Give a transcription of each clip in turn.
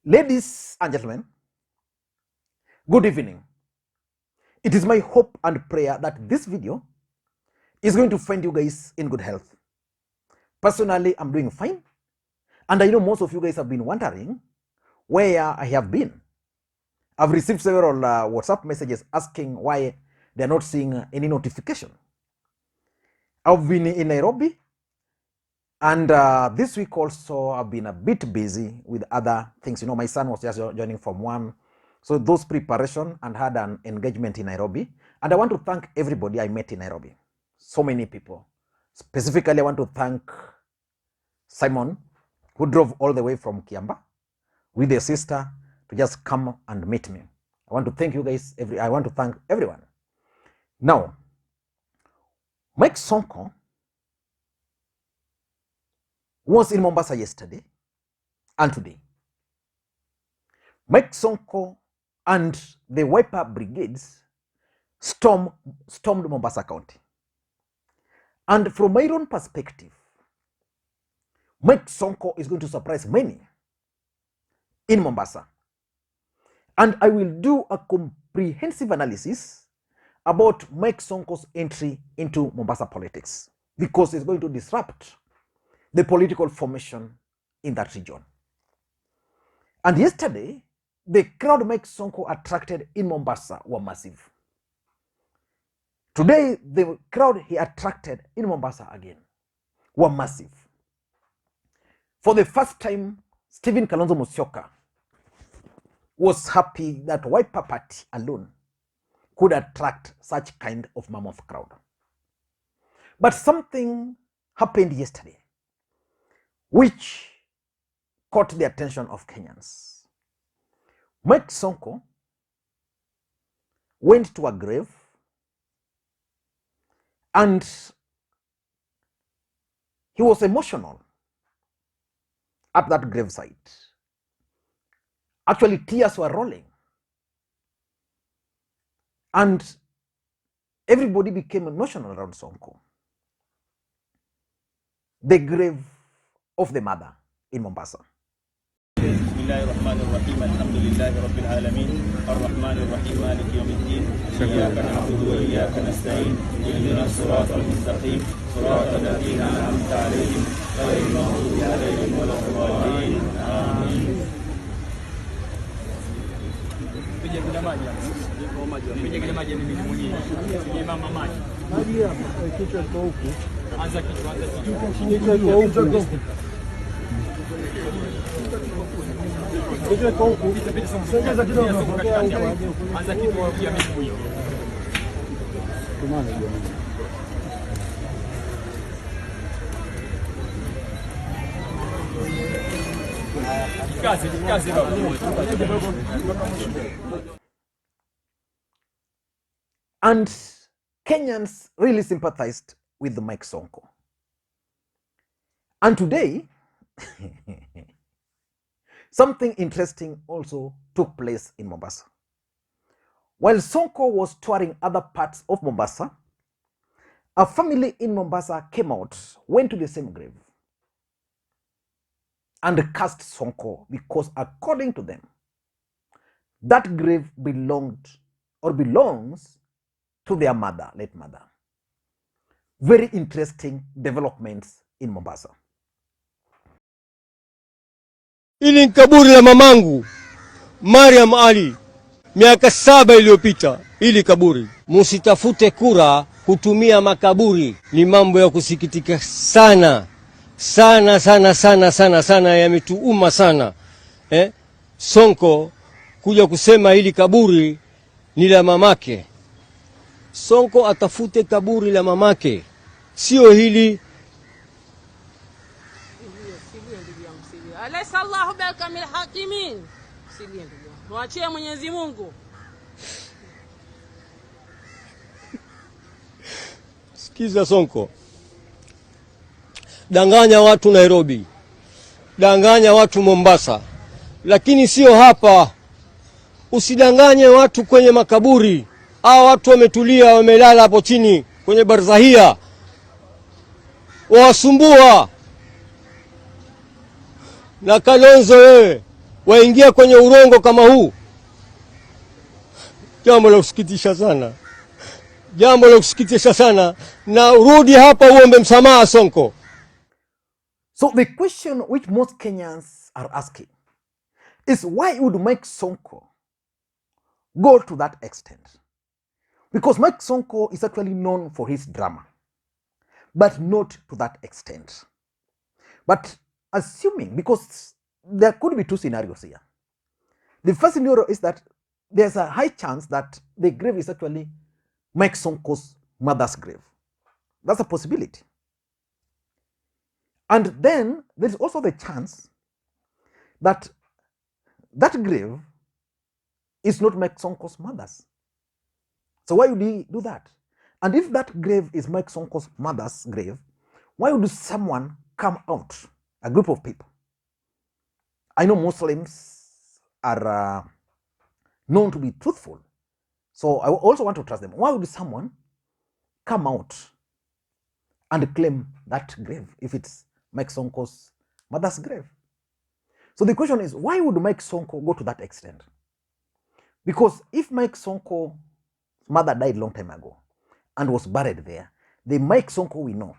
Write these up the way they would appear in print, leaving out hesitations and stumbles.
Ladies and gentlemen, good evening. It is my hope and prayer that this video is going to find you guys in good health. Personally, I'm doing fine, and I know most of you guys have been wondering where I have been. I've received several WhatsApp messages asking why they're not seeing any notification. I've been in Nairobi, and this week also I've been a bit busy with other things. You know, my son was just joining Form 1. So those preparation, and had an engagement in Nairobi. And I want to thank everybody I met in Nairobi. So many people. Specifically, I want to thank Simon, who drove all the way from Kiamba with their sister to just come and meet me. I want to thank you guys. I want to thank everyone. Now, Mike Sonko was in Mombasa yesterday and today. Mike Sonko and the Wiper Brigades stormed Mombasa County. And from my own perspective, Mike Sonko is going to surprise many in Mombasa. And I will do a comprehensive analysis about Mike Sonko's entry into Mombasa politics, because it's going to disrupt the political formation in that region. And yesterday, the crowd Mike Sonko attracted in Mombasa were massive. Today, the crowd he attracted in Mombasa again were massive. For the first time, Stephen Kalonzo Musyoka was happy that Wiper Party alone could attract such kind of mammoth crowd. But something happened yesterday which caught the attention of Kenyans. Mike Sonko went to a grave and he was emotional at that gravesite. Actually, tears were rolling. And everybody became emotional around Sonko. The grave of the mother in Mombasa. Bismillahirrahmanirrahim. Alhamdulillahi rabbil alamin. Ar-Rahmanir-Rahim. Maliki yawmiddin. Iyyaka na'budu wa iyyaka nasta'in. Ihdinas siratal mustaqim. Siratal ladzina an'amta 'alaihim ghayril maghdubi 'alaihim waladdallin. Amin. Piga kila maji mimi mwenyewe. Piga mama maji. Maji hapa kichwa kwa huku. Anza kichwa kichwa kwa huku. And Kenyans really sympathized with Mike Sonko. And today, something interesting also took place in Mombasa. While Sonko was touring other parts of Mombasa, a family in Mombasa came out, went to the same grave, and cast Sonko because, according to them, that grave belongs to their mother, late mother. Very interesting developments in Mombasa. Ili kaburi la mamangu Mariam Ali miaka 7 iliyopita. Ili kaburi, musitafute kura kutumia makaburi. Ni mambo ya kusikitika sana sana sana sana sana sana, yametuuma sana. Sonko kuja kusema ili kaburi ni la mamake. Sonko atafute kaburi la mamake, sio hili. Alaysa Allahu bihakamil hakimin. Tuachie Mwenyezi Mungu. Sikiza Sonko, danganya watu Nairobi, danganya watu Mombasa, lakini sio hapa. Usidanganye watu kwenye makaburi. Hao watu wametulia, wamelala hapo chini kwenye barzahia, wasumbua. Na Kalonzo wewe, waingia kwenye urongo kama huu? Jambo la kusikitisha sana, jambo la kusikitisha sana, na urudi hapa uombe msamaha Sonko. So the question which most Kenyans are asking is, why would Mike Sonko go to that extent? Because Mike Sonko is actually known for his drama, but not to that extent. But assuming, because there could be two scenarios here. The first scenario is that there's a high chance that the grave is actually Mike Sonko's mother's grave. That's a possibility. And then there's also the chance that that grave is not Mike Sonko's mother's. So why would he do that? And if that grave is Mike Sonko's mother's grave, why would someone come out, a group of people? I know Muslims are known to be truthful, so I also want to trust them. Why would someone come out and claim that grave if it's Mike Sonko's mother's grave? So the question is, why would Mike Sonko go to that extent? Because if Mike Sonko's mother died long time ago and was buried there, the Mike Sonko we know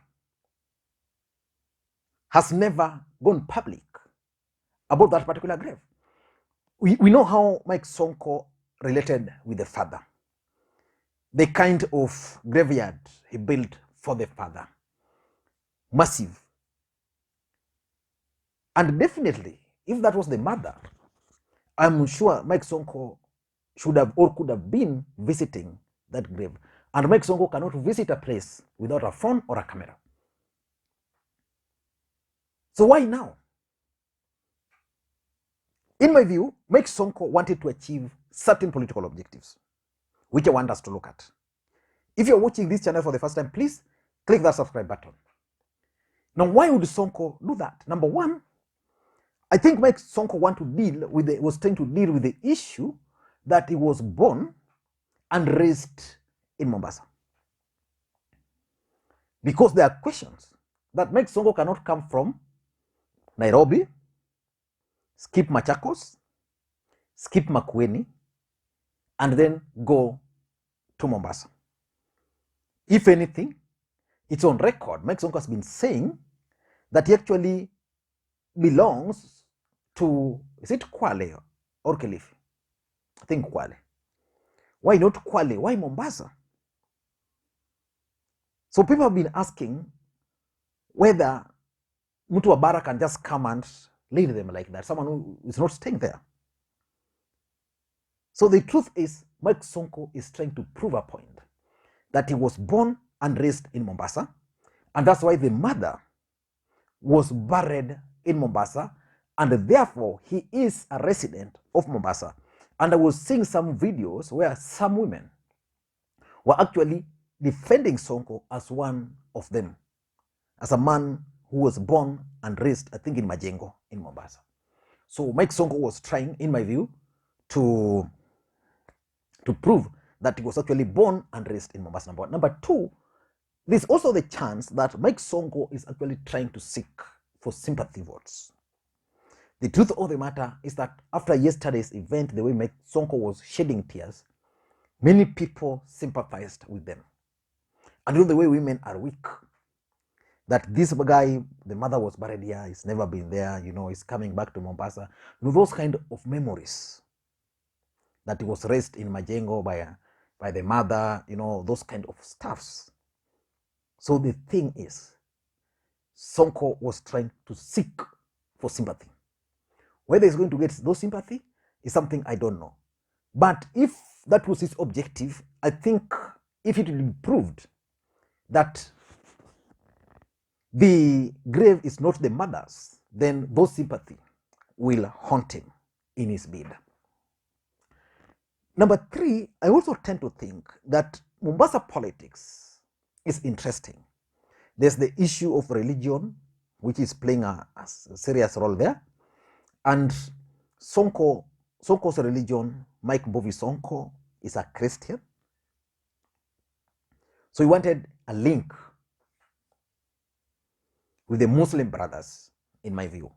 has never gone public about that particular grave. We know how Mike Sonko related with the father, the kind of graveyard he built for the father, massive. And definitely, if that was the mother, I'm sure Mike Sonko should have or could have been visiting that grave. And Mike Sonko cannot visit a place without a phone or a camera. So why now? In my view, Mike Sonko wanted to achieve certain political objectives, which I want us to look at. If you're watching this channel for the first time, please click that subscribe button. Now, why would Sonko do that? Number one, I think Mike Sonko was trying to deal with the issue that he was born and raised in Mombasa. Because there are questions that Mike Sonko cannot come from Nairobi, skip Machakos, skip Makwiny, and then go to Mombasa. If anything, it's on record. Mike Sonko has been saying that he actually belongs to, is it Kwale or Kilifi? I think Kwale. Why not Kwale? Why Mombasa? So people have been asking whether Mtu wa Bara can just come and lead them like that, someone who is not staying there. So the truth is, Mike Sonko is trying to prove a point that he was born and raised in Mombasa, and that's why the mother was buried in Mombasa, and therefore he is a resident of Mombasa. And I was seeing some videos where some women were actually defending Sonko as one of them, as a man who was born and raised, I think, in Majengo in Mombasa. So Mike Sonko was trying, in my view, to prove that he was actually born and raised in Mombasa. Number two, there's also the chance that Mike Sonko is actually trying to seek for sympathy votes. The truth of the matter is that after yesterday's event, the way Mike Sonko was shedding tears, many people sympathized with them. And you know the way women are weak, that this guy, the mother was buried here, he's never been there, he's coming back to Mombasa. Those kind of memories, that he was raised in Majengo by the mother, those kind of stuffs. So the thing is, Sonko was trying to seek for sympathy. Whether he's going to get those sympathy is something I don't know. But if that was his objective, I think if it will be proved that the grave is not the mother's, then those sympathy will haunt him in his bid. Number three, I also tend to think that Mombasa politics is interesting. There's the issue of religion, which is playing a serious role there. And Sonko's religion, Mike Mbovi Sonko, is a Christian. So he wanted a link with the Muslim brothers, in my view.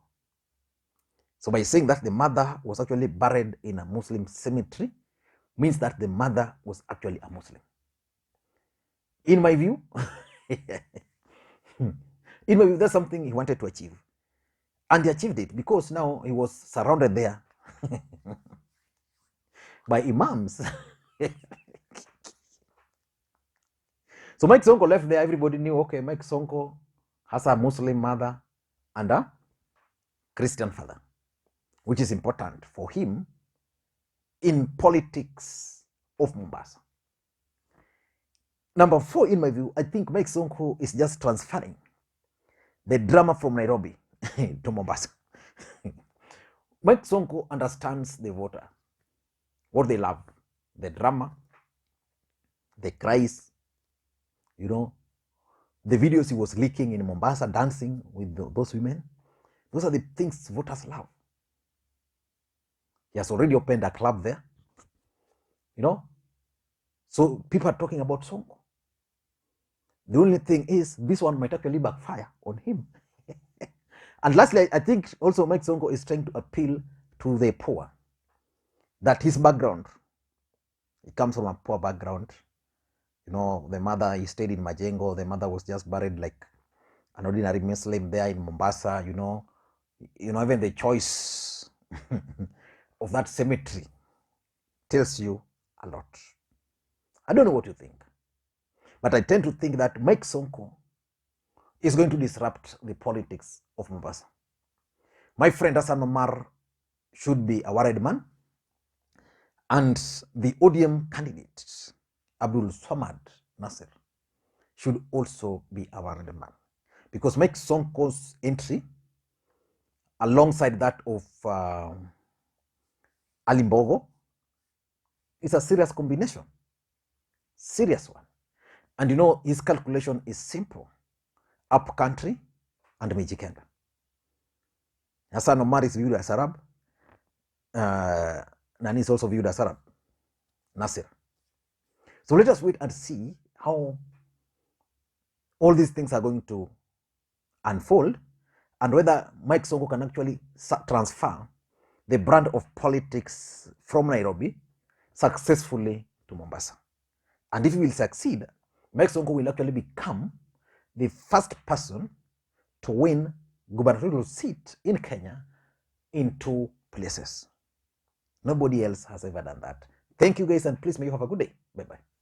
So by saying that the mother was actually buried in a Muslim cemetery means that the mother was actually a Muslim. In my view, that's something he wanted to achieve. And he achieved it because now he was surrounded there by imams. So Mike Sonko left there, everybody knew, okay, Mike Sonko has a Muslim mother and a Christian father, which is important for him in politics of Mombasa. Number 4, in my view, I think Mike Sonko is just transferring the drama from Nairobi to Mombasa. Mike Sonko understands the voter, what they love, the drama, the cries, the videos he was leaking in Mombasa, dancing with those women. Those are the things voters love. He has already opened a club there, so people are talking about Sonko. The only thing is, this one might actually backfire on him. And lastly, I think also Mike Sonko is trying to appeal to the poor, that his background, he comes from a poor background. The mother, he stayed in Majengo. The mother was just buried like an ordinary Muslim there in Mombasa. Even the choice of that cemetery tells you a lot. I don't know what you think, but I tend to think that Mike Sonko is going to disrupt the politics of Mombasa. My friend Hassan Omar should be a worried man, and the ODM candidate Abdul Samad Nasser should also be a worried man, because Mike Sonko's entry alongside that of Ali Mbogo is a serious combination, serious one. And his calculation is simple: up country and Mijikenda. Hassan Omar is viewed as Arab, Nani is also viewed as Arab, Nasir. So let us wait and see how all these things are going to unfold, and whether Mike Sonko can actually transfer the brand of politics from Nairobi successfully to Mombasa. And if he will succeed, Mike Sonko will actually become the first person to win gubernatorial seat in Kenya in 2 places. Nobody else has ever done that. Thank you guys, and please may you have a good day. Bye-bye.